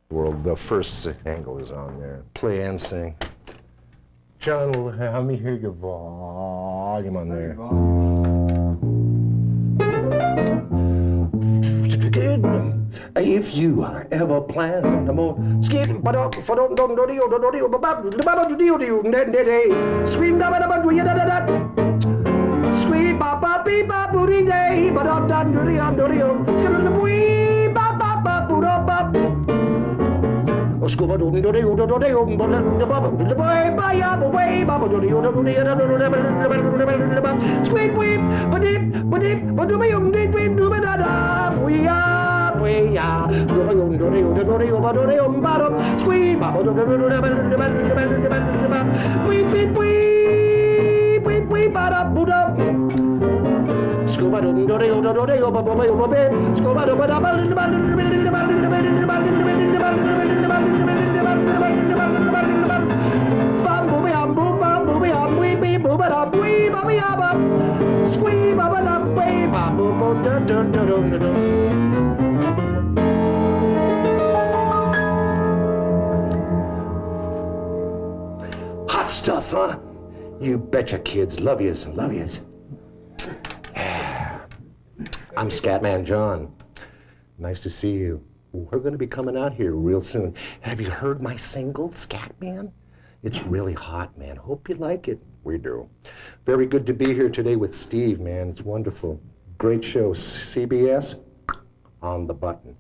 World, the first angle is on there. Play and sing. John, let me hear your volume on there. If you ever plan to move, scream squeak ba ba beep ba booty day, but I'm done doody on doody on. Wee ba ba ba boo da ba. Scuba doody doody doody doody on, but the bubble, the boy by ya, the way, baba doody doody squeak weep, but do me on the dream, do me da da. We are. Scuba doody doody doody doody on bottom. Squeak baba doody weep weep weep. We para Buddha. Scuba dum do do do do do ba ba ba ba. Scuba do ba da ba hot stuff, huh? You betcha, kids. Love yous, love yous. I'm Scatman John. Nice to see you. We're going to be coming out here real soon. Have you heard my single, Scatman? It's really hot, man. Hope you like it. We do. Very good to be here today with Steve, man. It's wonderful. Great show. CBS, on the button.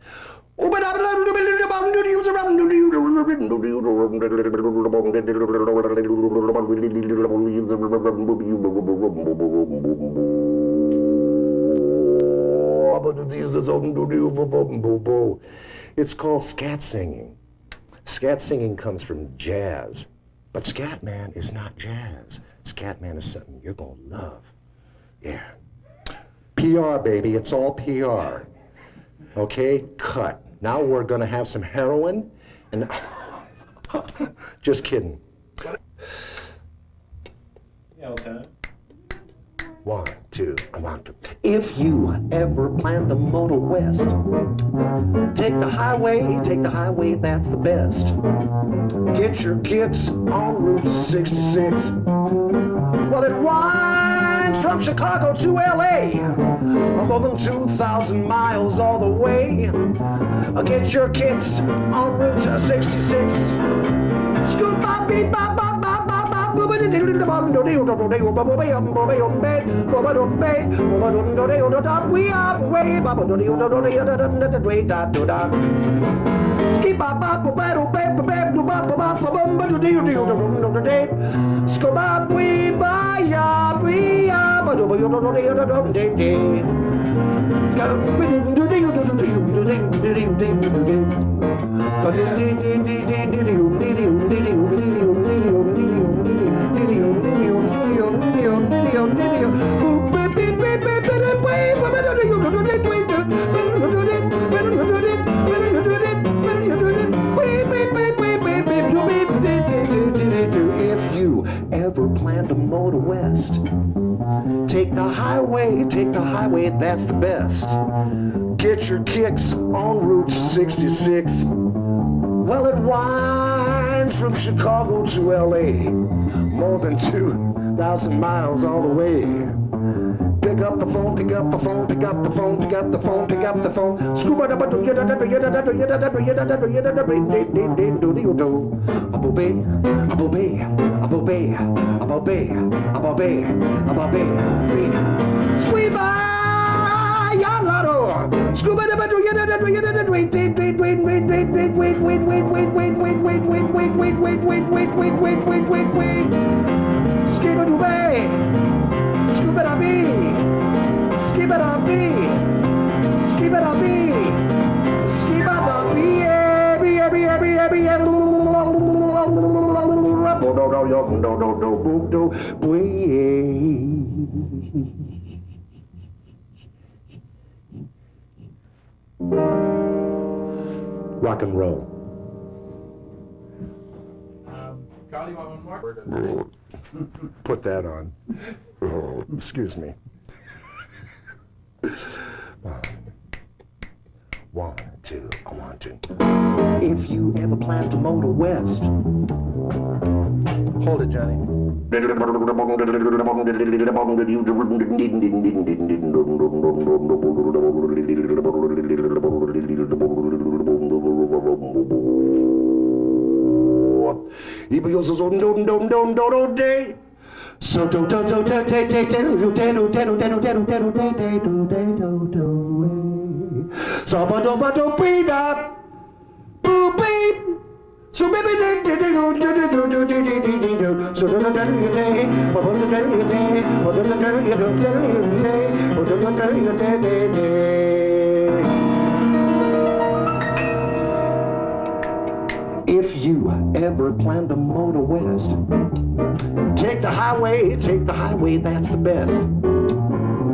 It's called scat singing. Scat singing comes from jazz, but Scatman is not jazz. Scatman is something you're gonna love. Yeah. PR, baby, it's all PR. Okay, cut. Now we're gonna have some heroin and just kidding. Yeah, okay. 1, 2, 1, 2. If you ever plan to motor west, take the highway, that's the best. Get your kicks on Route 66. Well, it winds from Chicago to LA, more than 2,000 miles all the way. Get your kicks on Route 66. Scoop bop beep bop bop bop bop bop. We are way skip bop bop bop bop bop bop bop bop we buy ya we are if you ever plan to motor west, take the highway, that's the best. Get your kicks on Route 66. Well, it winds from Chicago to LA, more than 2,000 miles all the way. Pick up the phone, pick up the phone, pick up the phone, pick up the phone, pick up the phone. Scuba da ba do ya da da ya da da ya da da ya da da ya da da do do. Abobe, abobe, abobe, abobe, abobe, abobe. Scuba ya laro. Scuba da ba do ya da da ya da da wait. Scuba do bay. Scuba da bee. Skip it up, skip it up, skip it up, rock and roll. Carl, you want one more? Put that on. Oh, excuse me. 1, 2. I want to. If you ever plan to motor west. Hold it, Johnny. So do do do do do do do do do do do do do do do do. So ba do beat up, boo beep. So baby do do do do do do do do do do. So do do do you day, ba do do do you day, ba do do do you do day, ba do do do you day. If you ever plan to motor west, take the highway, that's the best.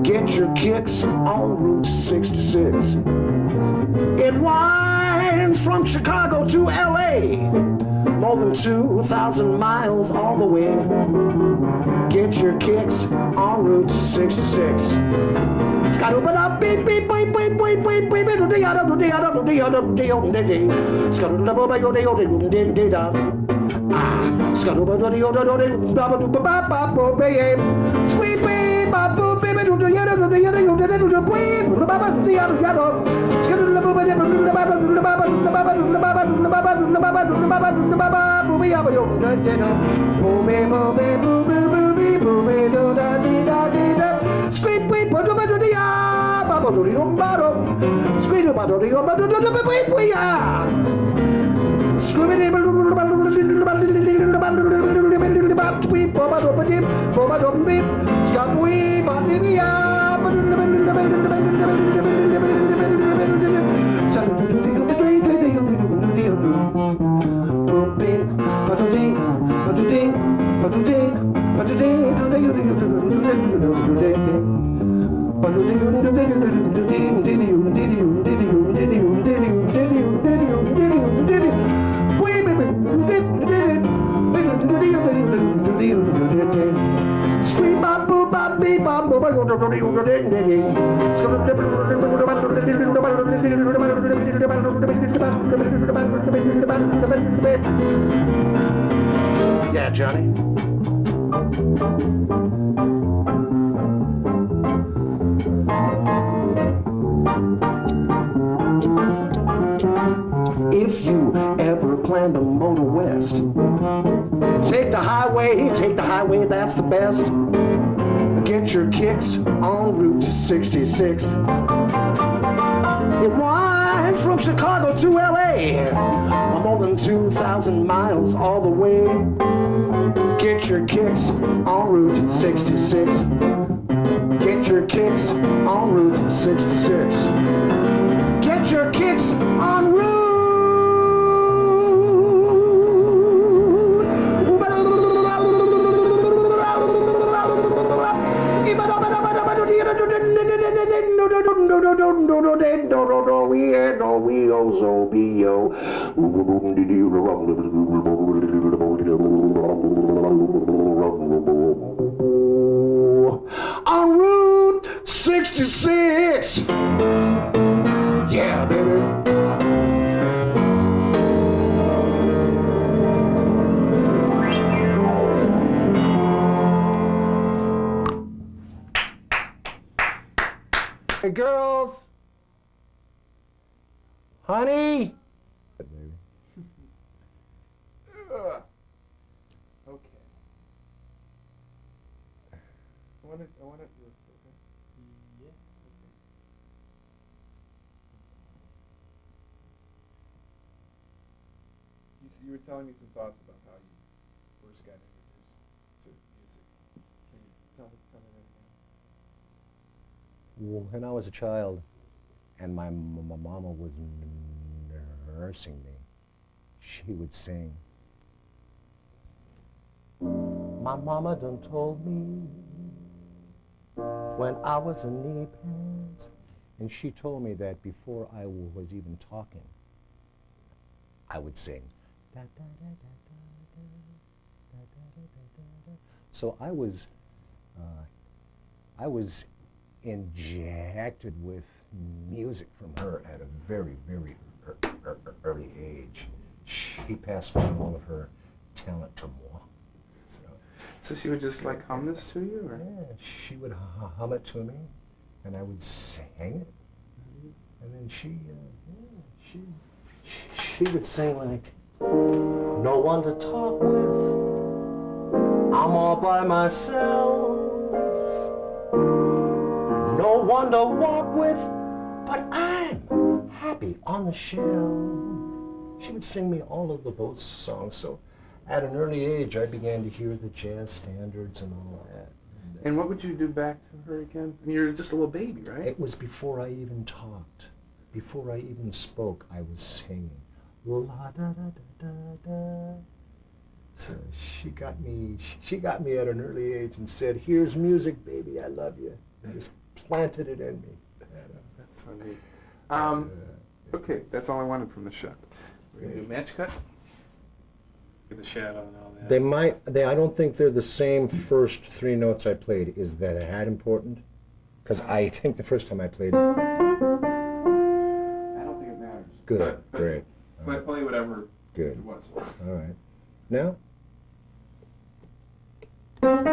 Get your kicks on Route 66. It winds from Chicago to LA, more than 2,000 miles all the way. Get your kicks on Route 66. Open up, beep, beep, beep, beep, beep, beep, beep, do the other, do the other, do the other, do the other, do the Yeah, Johnny. If you ever plan to motor west, take the highway, that's the best. Get your kicks on Route 66. It winds from Chicago to LA, more than 2,000 miles all the way. Get your kicks on Route 66. Get your kicks on Route 66. Get your kicks on Route. On Route 66. Yeah, baby. Hey, girls. Honey. Baby. Okay. I want to do it. Okay. Yeah. Okay. You were telling me some thoughts about how you first got introduced to music. Can you tell me anything? When I was a child and my mama was nursing me, she would sing, "My mama done told me when I was in knee pants," and she told me that before I was even talking, I would sing. Da, da, da, da, da, da, da, da, da, da, da. So I was injected with music from her at a very, very early age. She passed on all of her talent to moi. So she would just like hum this to you, or? Yeah, she would hum it to me, and I would sing it, and then she would sing like, "No one to talk with, I'm all by myself. No one to walk with, but I'm happy on the shelf." She would sing me all of those songs. So at an early age, I began to hear the jazz standards and all that. And what would you do back to her again? I mean, you're just a little baby, right? It was before I even talked. Before I even spoke, I was singing. La da da da da da. So she got me at an early age and said, "Here's music, baby, I love you." And just planted it in me. That's so neat. Okay, that's all I wanted from the shot. We're gonna do match cut. Get the shadow and all that. I don't think they're the same first three notes I played. Is that important? Because I think the first time I played it. I don't think it matters. Good, great. Play whatever Good. it was. All right. Now? That's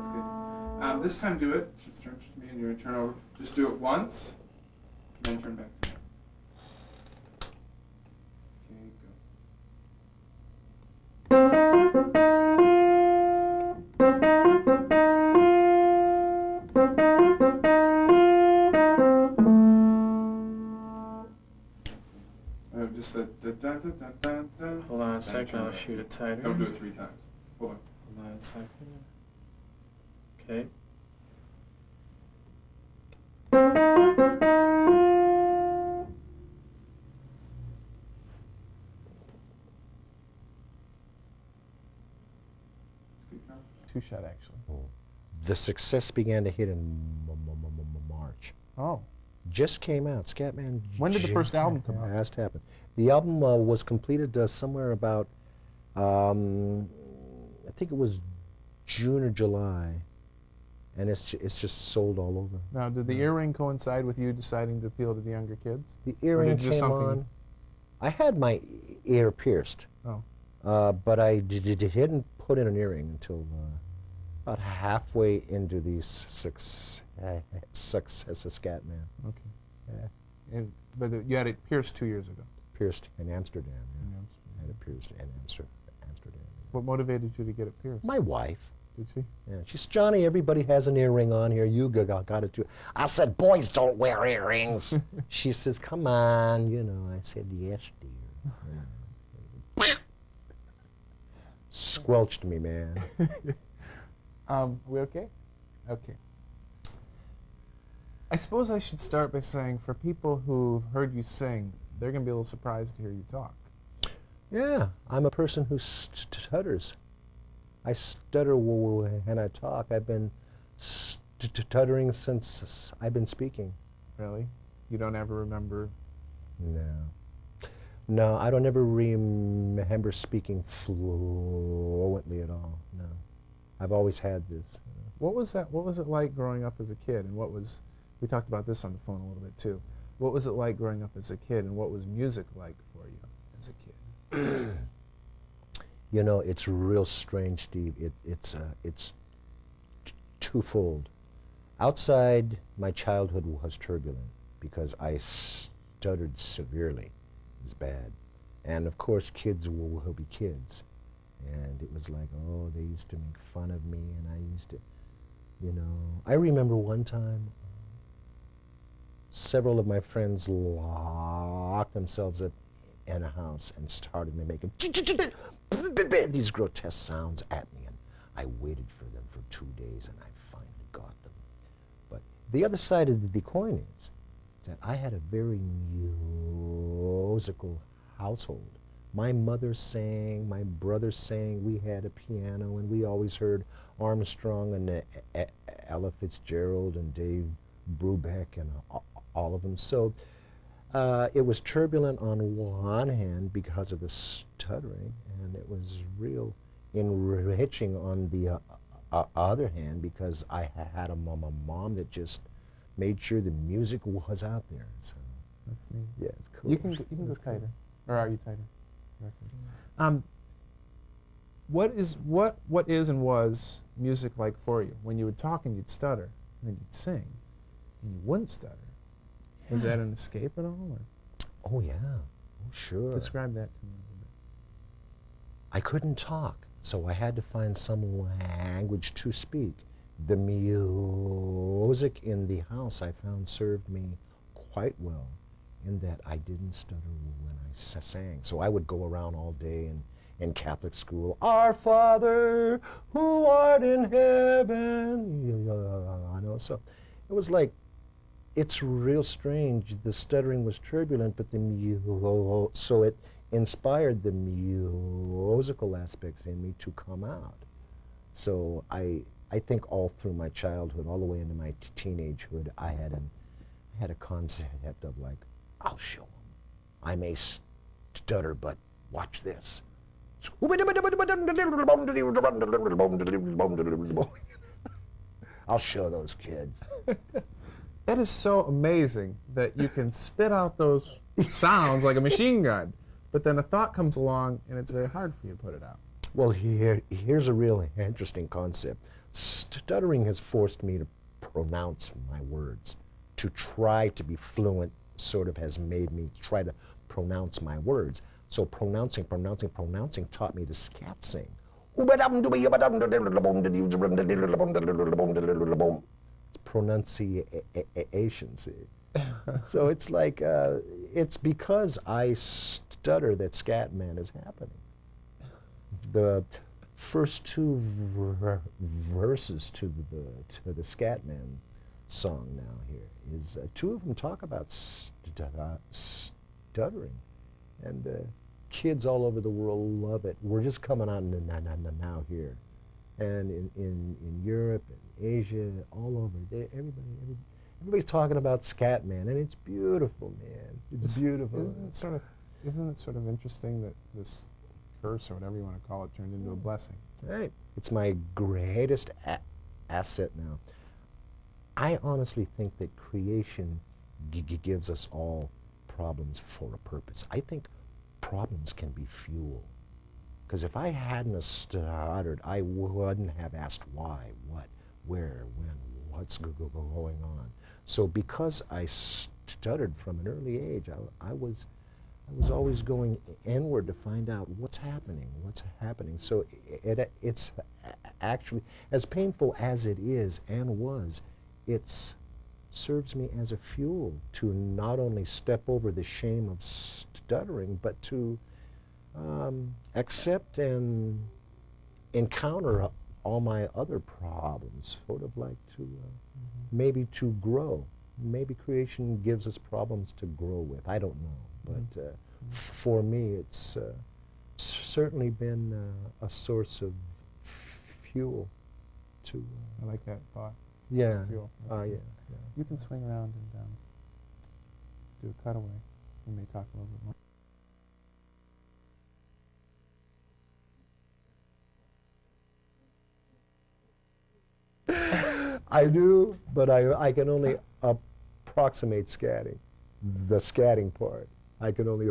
good. This time do it. Just turn to me and you're going to turn over. Just do it once, and then turn back to me. Okay, go. Just the da da da da da. Hold on a second, I'll shoot it tighter. Don't do it 3 times. Hold on. Hold on a second. Okay. Two-shot, actually. The success began to hit in March. Oh. Just came out. Scatman. When did the first album come out? Just happened. The album was completed somewhere about, I think it was June or July, and it's just sold all over. Now, did the earring coincide with you deciding to appeal to the younger kids? The earring did just came something- on. I had my ear pierced, Oh. but I didn't put in an earring until about halfway into the success of Scatman. Okay. Yeah. But you had it pierced 2 years ago. Pierced in Amsterdam. Yeah. Yes. I had it pierced in Amsterdam. What motivated you to get it pierced? My wife. Did she? Yeah, she's, "Johnny, everybody has an earring on here. You got it too." I said, "Boys don't wear earrings." She says, "Come on, you know." I said, "Yes, dear." Squelched me, man. We okay? Okay. I suppose I should start by saying, for people who've heard you sing, they're going to be a little surprised to hear you talk. Yeah, I'm a person who stutters. I stutter when I talk. I've been stuttering since I've been speaking. Really? You don't ever remember? No, I don't ever remember speaking fluently at all. No, I've always had this. What was that? What was it like growing up as a kid? And we talked about this on the phone a little bit too. What was it like growing up as a kid, and what was music like for you as a kid? You know, it's real strange, Steve. It's twofold. Outside, my childhood was turbulent because I stuttered severely. It was bad. And of course, kids will be kids. And it was like, oh, they used to make fun of me, and I used to, you know. I remember one time, several of my friends locked themselves up in a house and started making these grotesque sounds at me, and I waited for them for 2 days, and I finally got them. But the other side of the coin is that I had a very musical household. My mother sang, my brother sang, we had a piano, and we always heard Armstrong and Ella Fitzgerald and Dave Brubeck and all of them. So It was turbulent on one hand because of the stuttering, and it was real enriching on the other hand because I had a mom that just made sure the music was out there. So That's neat. yeah, it's cool. You can go tighter, or are you tighter? What is and was music like for you? When you would talk and you'd stutter, and then you'd sing, and you wouldn't stutter. Was that an escape at all? Or Oh yeah, oh sure. describe that to me a little bit. I couldn't talk, so I had to find some language to speak. The music in the house I found served me quite well in that I didn't stutter when I sang. So I would go around all day in Catholic school, Our Father who art in heaven. I know, so it was like, it's real strange. The stuttering was turbulent, but so it inspired the musical aspects in me to come out. So I think all through my childhood, all the way into my teenagehood, I had a concept of like, I'll show them. I may stutter, but watch this. I'll show those kids. That is so amazing that you can spit out those sounds like a machine gun, but then a thought comes along and it's very hard for you to put it out. Well, here's a really interesting concept. Stuttering has forced me to pronounce my words. To try to be fluent sort of has made me try to pronounce my words. So pronouncing taught me to scat sing. It's pronunciation, see. So it's like, it's because I stutter that Scatman is happening. The first two verses to the Scatman song now here is, two of them talk about stuttering. And kids all over the world love it. We're just coming on now here. And in Europe and Asia, all over, everybody's talking about Scatman, and it's beautiful, man. It's beautiful. Isn't it sort of interesting that this curse, or whatever you want to call it, turned into a blessing? Right. It's my greatest asset now. I honestly think that creation gives us all problems for a purpose. I think problems can be fuel. Because if I hadn't have stuttered, I wouldn't have asked why, what, where, when, what's going on. So because I stuttered from an early age, I was always going inward to find out what's happening. So it's actually, as painful as it is and was, it serves me as a fuel to not only step over the shame of stuttering, but to accept and encounter all my other problems, sort of like to maybe to grow. Maybe creation gives us problems to grow with. I don't know, but for me, it's certainly been a source of fuel. To I like that thought. yeah, It's fuel. yeah. You can swing around and do a cutaway. We may talk a little bit more. I do, but I can only approximate scatting. The scatting part, I can only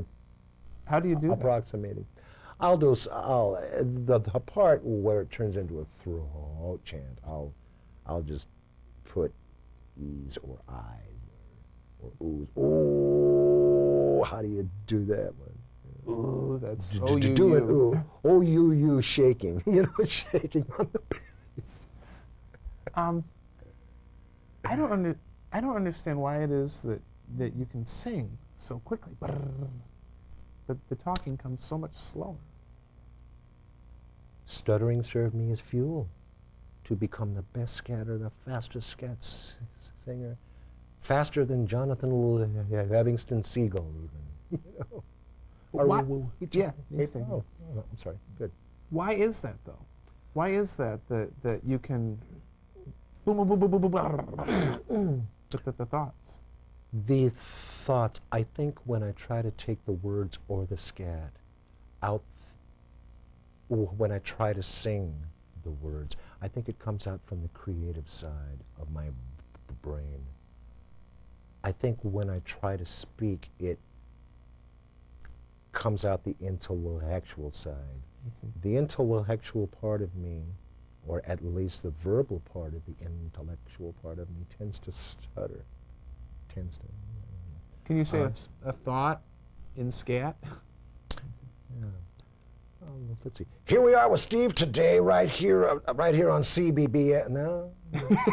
How do you do that? approximate it. The part where it turns into a throat chant, I'll just put E's or I's or Oo's. Oh, how do you do that one? Ooh, that's Do it, ooh. Oh, you shaking. You know, shaking on the I don't understand why it is that you can sing so quickly, but the talking comes so much slower. Stuttering served me as fuel to become the best scatter, the fastest singer, faster than Jonathan Livingston Seagull, even. You know. Why? Yeah. Oh, I'm sorry. Good. Why is that though? Why is that you can boom boom boom boom boom boom, the thoughts? The thoughts, I think when I try to take the words or the scat out, or when I try to sing the words, I think it comes out from the creative side of my brain. I think when I try to speak, it comes out the intellectual side. The intellectual part of me, or at least the verbal part of the intellectual part of me, tends to stutter. Can you say a thought in scat? Yeah. Let's see. Here we are with Steve today, right here on CBS. No,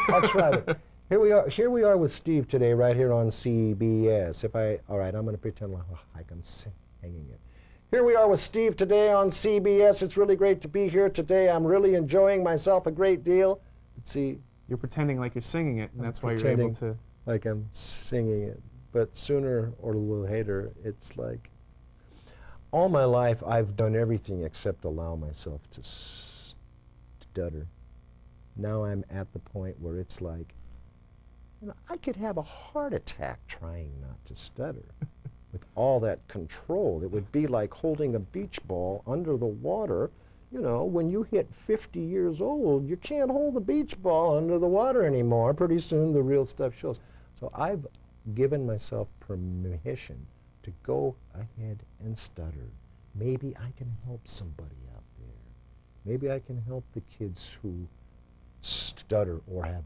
I'll try it. Here we are with Steve today, right here on CBS. All right, I'm going to pretend like I'm singing it. Here we are with Steve today on CBS. It's really great to be here today. I'm really enjoying myself a great deal. Let's see. You're pretending like you're singing it, and that's why you're able to. Like I'm singing it. But sooner or later, it's like, all my life I've done everything except allow myself to stutter. Now I'm at the point where it's like, I could have a heart attack trying not to stutter. With all that control, it would be like holding a beach ball under the water. When you hit 50 years old, you can't hold the beach ball under the water anymore. Pretty soon the real stuff shows. So I've given myself permission to go ahead and stutter. Maybe I can help somebody out there. Maybe I can help the kids who stutter or have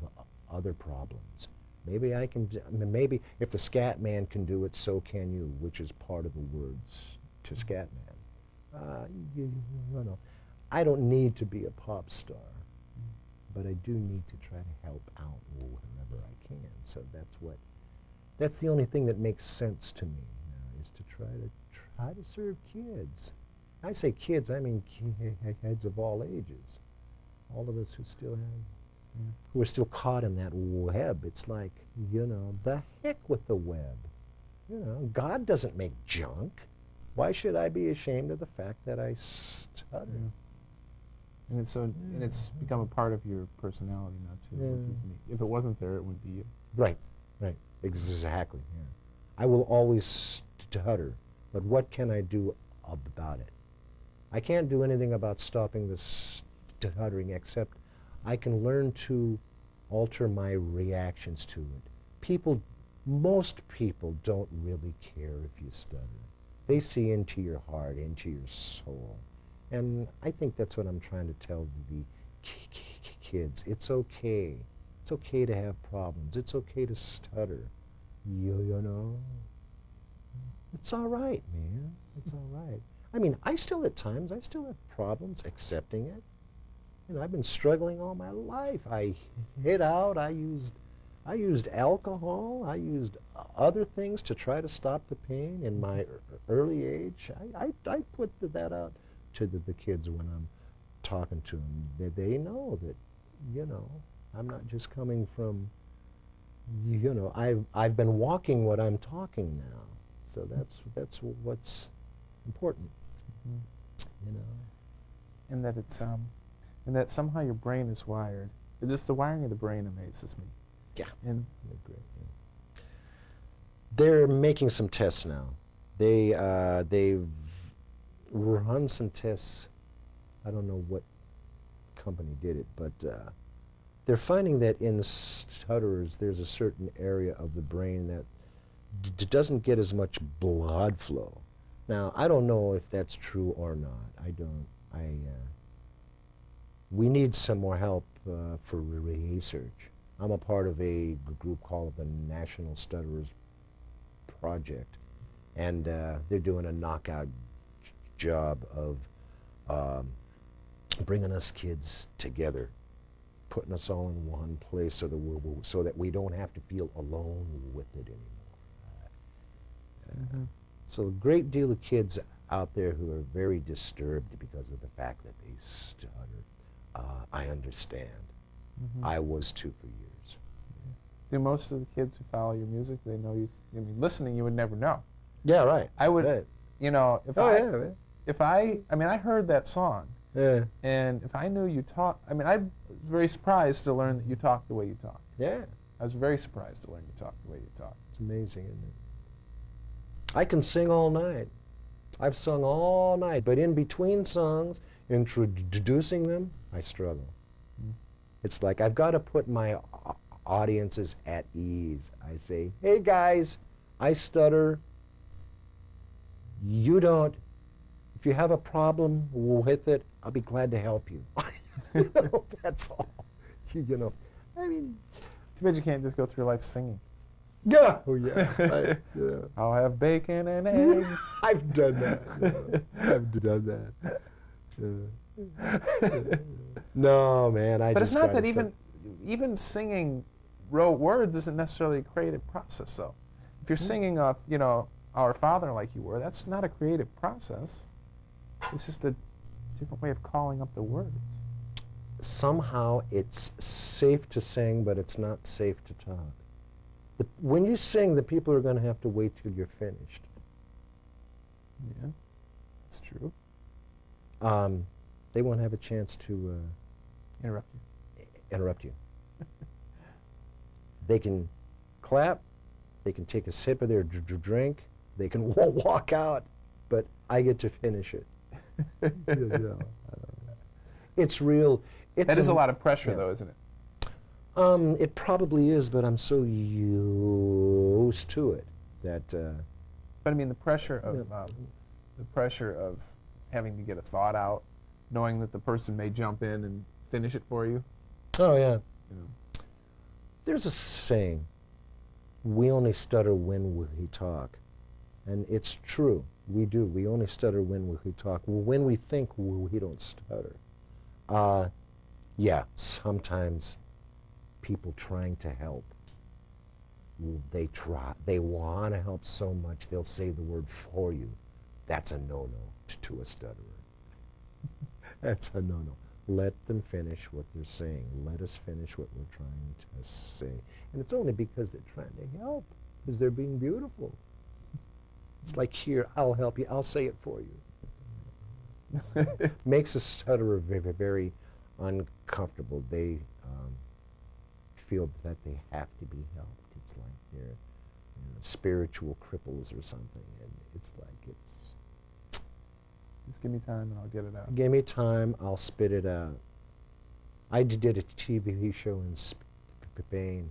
other problems. Maybe if the Scatman can do it, so can you, which is part of the words to Scatman. I don't need to be a pop star, but I do need to try to help out wherever I can. So that's the only thing that makes sense to me now, is to try to serve kids. I say kids, I mean kids of all ages. All of us who still have, who are still caught in that web. It's like, the heck with the web. God doesn't make junk. Why should I be ashamed of the fact that I stutter? And it's become a part of your personality now too, which is neat. If it wasn't there, it would be you. Right, exactly. Yeah. I will always stutter, but what can I do about it? I can't do anything about stopping the stuttering, except I can learn to alter my reactions to it. Most people don't really care if you stutter. They see into your heart, into your soul. And I think that's what I'm trying to tell the kids. It's okay. It's okay to have problems. It's okay to stutter. It's all right, man. It's all right. I mean, I still have problems accepting it. I've been struggling all my life. I hid out. I used alcohol. I used other things to try to stop the pain in my early age. I put that out to the kids when I'm talking to them. They know that, I'm not just coming from, I've been walking what I'm talking now. So that's what's important, And that it's and that somehow your brain is wired. Just the wiring of the brain amazes me. Yeah. And great. Yeah. They're making some tests now. They've run some tests. I don't know what company did it, but they're finding that in stutterers, there's a certain area of the brain that doesn't get as much blood flow. Now, I don't know if that's true or not. We need some more help for research. I'm a part of a group called the National Stutterers Project, and they're doing a knockout job of bringing us kids together, putting us all in one place so that we don't have to feel alone with it anymore. So a great deal of kids out there who are very disturbed because of the fact that they stutter. I understand. I was too for years. Do most of the kids who follow your music, they know you? I mean, listening, you would never know. Yeah, right. I would, right. If I heard that song, and if I knew you talk, I'd be very surprised to learn that you talk the way you talk. Yeah. I was very surprised to learn you talk the way you talk. It's amazing, isn't it? I can sing all night. I've sung all night, but in between songs, introducing them, I struggle. It's like I've got to put my audiences at ease. I say, hey guys, I stutter. You don't. If you have a problem with it, I'll be glad to help you. You know, that's all. You know, I mean. Too bad you can't just go through life singing. Yeah. Oh yeah. Yeah. I'll have bacon and eggs. I've done that. I've done that. No, man. But it's not that even singing rote words isn't necessarily a creative process, though. If you're singing off, you know, Our Father like you were, that's not a creative process. It's just a different way of calling up the words. Somehow it's safe to sing, but it's not safe to talk. When you sing, the people are going to have to wait till you're finished. Yes, that's true. They won't have a chance to Interrupt you. They can clap, they can take a sip of their drink, they can walk out, but I get to finish it. It's real. That is a lot of pressure, though, isn't it? It probably is, but I'm so used to it that. But I mean, the pressure of having to get a thought out, knowing that the person may jump in and finish it for you. Oh yeah. You know. There's a saying, we only stutter when we talk. And it's true, we do. We only stutter when we talk. When we think, we don't stutter. Yeah, sometimes people trying to help, they want to help so much, they'll say the word for you. That's a no-no to a stutterer. That's a no-no. Let them finish what they're saying. Let us finish what we're trying to say. And it's only because they're trying to help, because they're being beautiful. It's like, here, I'll help you. I'll say it for you. Makes a stutterer very, very uncomfortable. They feel that they have to be helped. It's like they're spiritual cripples or something. And it's like, just give me time and I'll get it out. give me time, I'll spit it out. I did a TV show in Spain,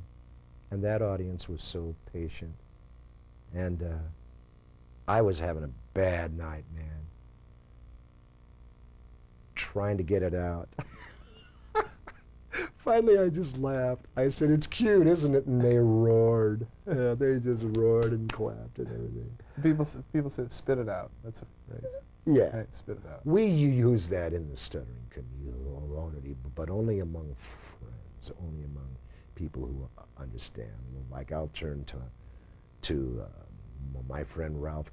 and that audience was so patient. And I was having a bad night, man. Trying to get it out. Finally, I just laughed. I said, it's cute, isn't it? And they roared. Yeah, they just roared and clapped and everything. People say, spit it out. That's a phrase. Yeah. Right, spit it out. We use that in the stuttering community, but only among friends, only among people who understand. Like, I'll turn to my friend Ralph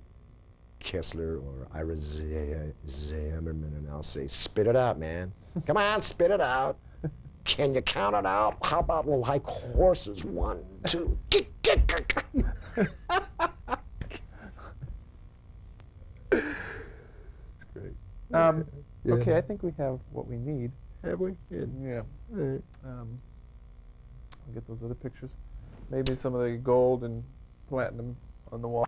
Kessler or Ira Zimmerman, and I'll say, spit it out, man. Come on, spit it out. Can you count it out? How about like horses? 1, 2. That's great. Okay, I think we have what we need. Have we? Yeah. Right. I'll get those other pictures. Maybe some of the gold and platinum on the wall.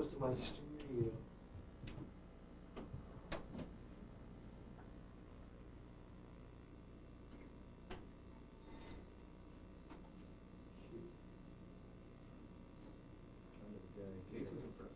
close to my stereo. Case is impressive.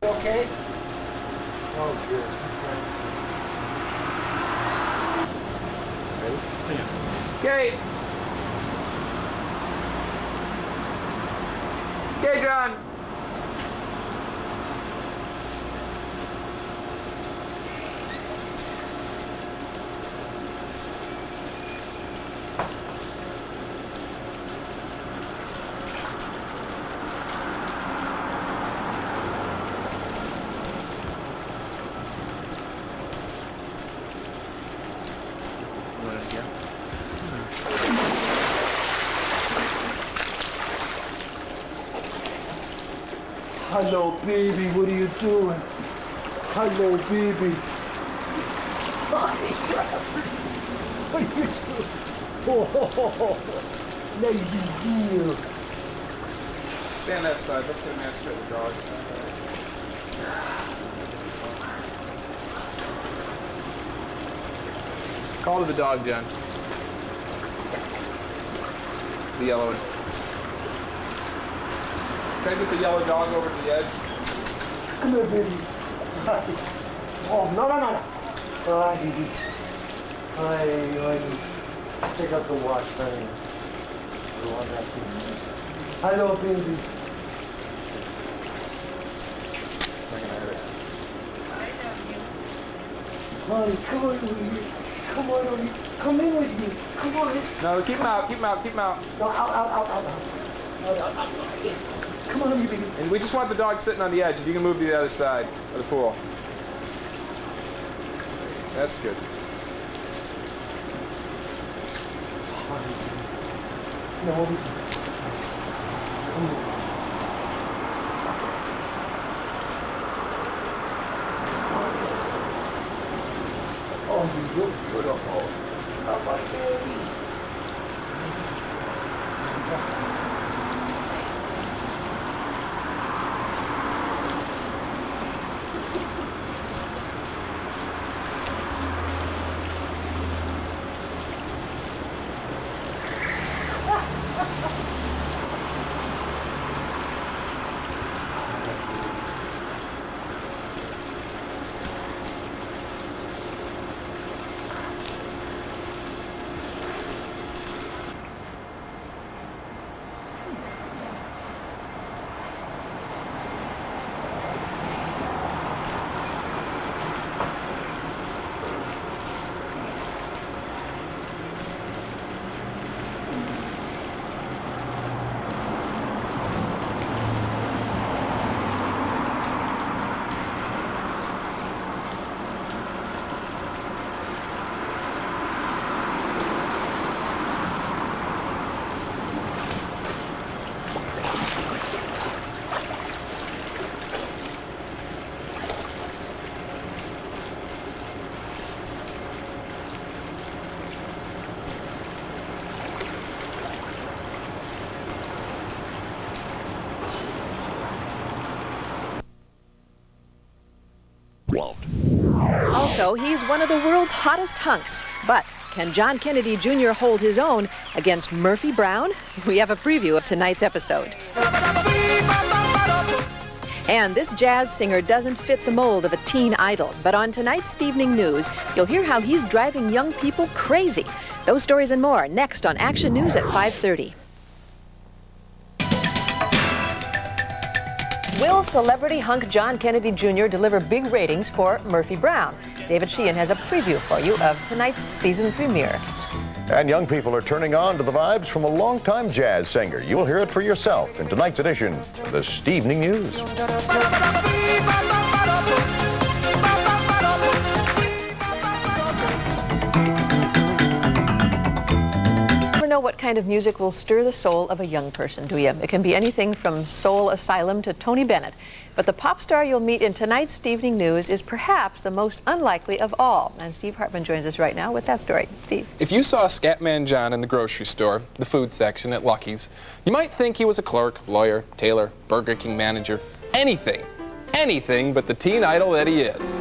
Okay? Oh, good. Okay. Okay, John. Hello, baby. What are you doing? Hello, baby. What are you doing? Oh, lazy deal. Stand that side. Let's get a match for the dog. Call to the dog, Jen. The yellow one. Try to get the yellow dog over to the edge. Come here, baby. Oh, no. Take out the watch, honey. I want that thing. Hello, baby. It's not gonna hurt it. Honey, come on with me. Come on, honey. Come in with me. Come on. No, keep him out. Keep him out. Keep him out. No, out. Come on, you baby. And we just want the dog sitting on the edge. If you can move to the other side of the pool. That's good. No, come on. Oh, you're beautiful. Oh, my baby. Also, he's one of the world's hottest hunks. But can John Kennedy Jr. hold his own against Murphy Brown? We have a preview of tonight's episode. And this jazz singer doesn't fit the mold of a teen idol. But on tonight's Evening News, you'll hear how he's driving young people crazy. Those stories and more next on Action News at 5:30. Will celebrity hunk John Kennedy Jr. deliver big ratings for Murphy Brown? David Sheehan has a preview for you of tonight's season premiere. And young people are turning on to the vibes from a longtime jazz singer. You'll hear it for yourself in tonight's edition of the Evening News. Know what kind of music will stir the soul of a young person, do you? It can be anything from Soul Asylum to Tony Bennett. But the pop star you'll meet in tonight's Evening News is perhaps the most unlikely of all. And Steve Hartman joins us right now with that story. Steve. If you saw Scatman John in the grocery store, the food section at Lucky's, you might think he was a clerk, lawyer, tailor, Burger King manager, anything but the teen idol that he is.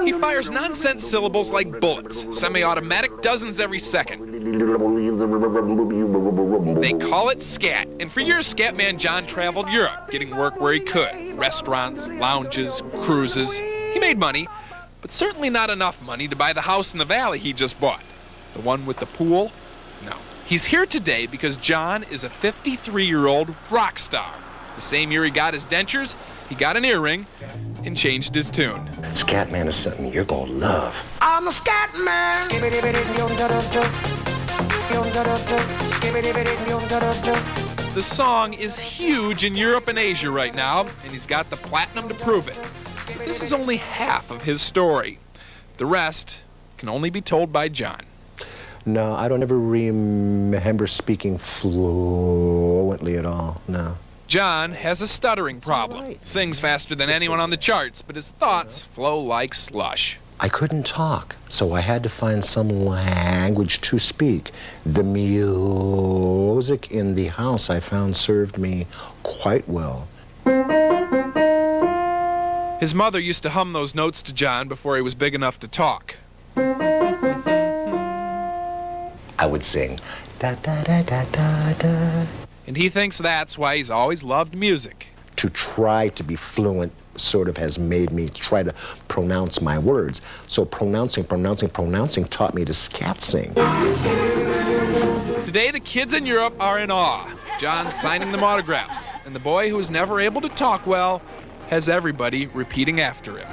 He fires nonsense syllables like bullets, semi-automatic dozens every second. They call it scat, and for years Scatman John traveled Europe, getting work where he could. Restaurants, lounges, cruises. He made money, but certainly not enough money to buy the house in the valley he just bought. The one with the pool? No. He's here today because John is a 53-year-old rock star. The same year he got his dentures, he got an earring and changed his tune. Scatman is something you're gonna love. I'm the Scatman. The song is huge in Europe and Asia right now, and he's got the platinum to prove it. But this is only half of his story. The rest can only be told by John. No, I don't ever remember speaking fluently at all, no. John has a stuttering problem. Sings faster than anyone on the charts, but his thoughts flow like slush. I couldn't talk, so I had to find some language to speak. The music in the house I found served me quite well. His mother used to hum those notes to John before he was big enough to talk. I would sing, da da da da da da. And he thinks that's why he's always loved music. To try to be fluent sort of has made me try to pronounce my words. So pronouncing taught me to scat sing. Today the kids in Europe are in awe. John's signing them autographs, and the boy who was never able to talk well has everybody repeating after him.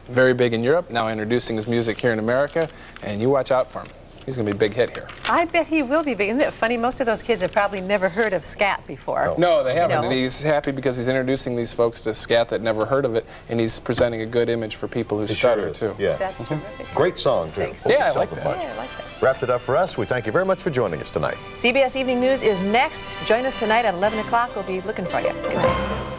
Very big in Europe, now introducing his music here in America, and you watch out for him. He's going to be a big hit here. I bet he will be big. Isn't it funny? Most of those kids have probably never heard of scat before. No, they haven't. You know? And he's happy because he's introducing these folks to scat that never heard of it, and he's presenting a good image for people who stutter, too. Yeah. That's terrific. Great song, too. Thanks. Yeah, I like that. Yeah, I like that. wraps it up for us. We thank you very much for joining us tonight. CBS Evening News is next. Join us tonight at 11 o'clock. We'll be looking for you. Good night.